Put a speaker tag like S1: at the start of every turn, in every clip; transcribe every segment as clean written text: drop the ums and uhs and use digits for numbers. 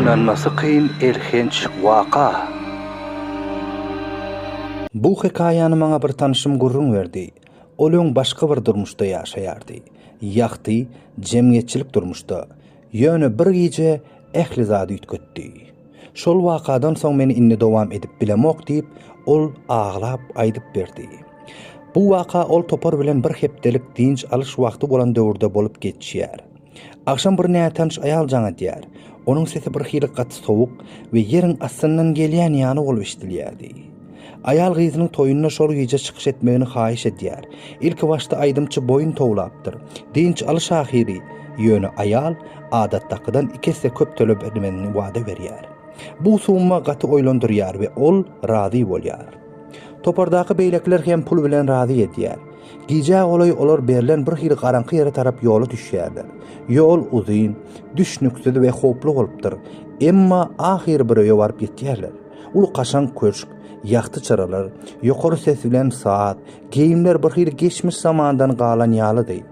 S1: Anlanması kıyın elhenç vaka. Bu hikaýany maňa bir tanışym gurrun berdi. Olüň başga bir durmuşda ýaşaýardy. Ýagty jemgyýetçilik durmuşda. Ýöne bir gije ähli zady ütgetdi. Şol wakadan soň meni indi dowam edip bilemok diýip ol aglap aýdyp berdi. Bu waka ol topar bilen bir hepdelik dinç alyş wagty bolan döwürde bolup geçýär. Akşam bir näme tanış aýal jaňa diýär. Onuň sesi bir hili gaty sowuk we ýeriň astyndan gelýän ýany bolup işdilýärdi. Ayal gyzynyň toýunyna şol gije çykyş etmegini haýyş edýär. İlki başda aýdymçy boyun towlapdyr. Dinç alyş ahyry ýöne ayal adatdakydan 2 hisse köp төлep edmegini wada berýär. Bu summa gaty oýlandyrýar we ol razy bolýar. Topardaky beýlekler hem pul bilen razy edýär. Gije olay olar berilen bir hili garaňky ýere tarap ýoly düşýärler. Ýol uzyn, düşnüksiz we hoply bolupdyr. Emma ahyr bir öýe baryp ýetýärler. Ul gaşan köşk, ýagty çaralar, ýokary ses bilen saat, geyimler bir hili geçmiş zamandan galan ýalydy.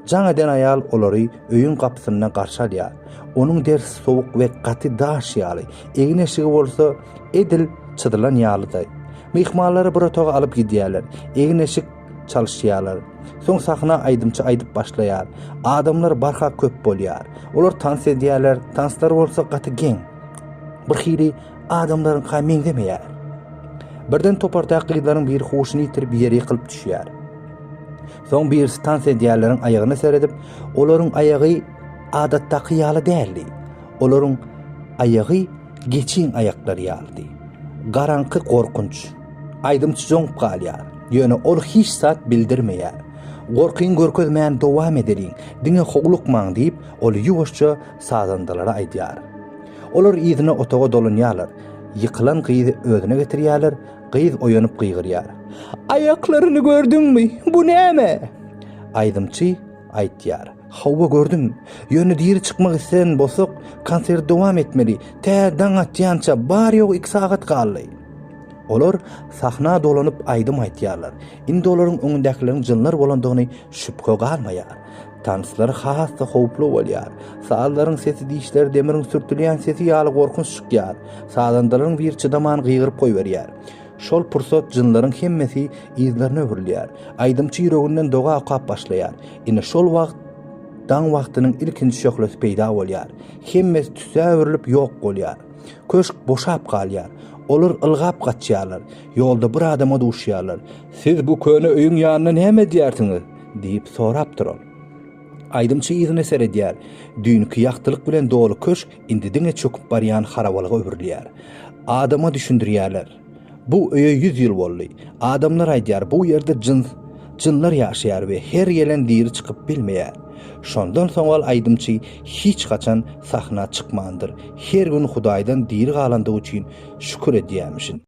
S1: Jaň eden ayal olary öýüň gapysyna garşy alýar. Onuň dersi sowuk we gaty daş ýaly. Egin eşigi bolsa edil çydylan ýalydy. Mehmanlary bir otaga alyp gidýärler. Egin eşik çalyşýarlar. Soň sahna aýdymçy aýdyp başlaýar. Adamlar barha köp bolýar. Olar tans edýärler, tanslar bolsa gaty geň. Bir hili adamlaryň kaýmeň demeýär. Birden topardaky gyzlaryň biri hoşuny ýitirip ýere ýykylyp düşýär. Soň birisi tans edýärleriň aýagyna seredip, olaryň aýagy adatdaky ýaly däldi. Olaryň aýagy geçiň aýaklary ýalydy. Garanky korkunç. Aýdymçy joňup galýar. Ýöne ol hiç zat bildirmeýär. Gorkyň görkezmän dowam ederiň. Diňe hoglukmaň diýip ol ýuwaşça sazandalara aýdýar. Olar ýygyna otaga dolanýarlar. Yıkılan gyzy özüne getirýärler. Gyz oýanyp gygyrýar. Aýaklaryny gördüňmi? Bu näme? Aýdymçy aýtýar. Hawa gördüm. Ýöne diýeri çykmak isen bolsak, konsert dowam etmeli. Täzeden atýança bar ýok 2 sagat galdy. Olar sahna dolanyp aýdym aýtýarlar. Indi olaryň öňündäkilerin jynlar bolandygyny şüphe galmaýar. Tanyslar hassa howplu bolýar. Sağlaryň sesi diýişler demiriň sürtülýän sesi ýaly gorkunç çykýar. Sağlandaryň bir çıdaman gygyryp goýberýär. Şol pursat jynlaryň hemmesi izlerine öwürlýär. Aýdymçy ýüreginden doga akap başlaýar. Ine şol wagt dan wagtynyň ilkinji şöhlet peýda bolýar. Hemmesi tüse öwürilip ýok bolýar. Köşk boşap galýar. Olar ılgap gaçýarlar. Ýolda bir adama duşýarlar. Siz bu köne öýüň ýanyna näme diýärsiňiz? diýip sorapdyr ol. Aýdymçy ýyzyna seredýär. Düňki ýagtylyk bilen dolu köşk indi diňe çöküp barýan harabalyga öwürlýär. Adama düşündirýärler. Bu öýe 100 ýyl boldy. Adamlar aýdýar, bu ýerde jynlar ýaşaýar we her gelen diýeri çykyp bilmeýär. Şondan soň ol aýdymçy hiç gaçan sahna çykmandyr. Her gün Hudaýdan diýeri galandygy üçin şükür edýärmişin.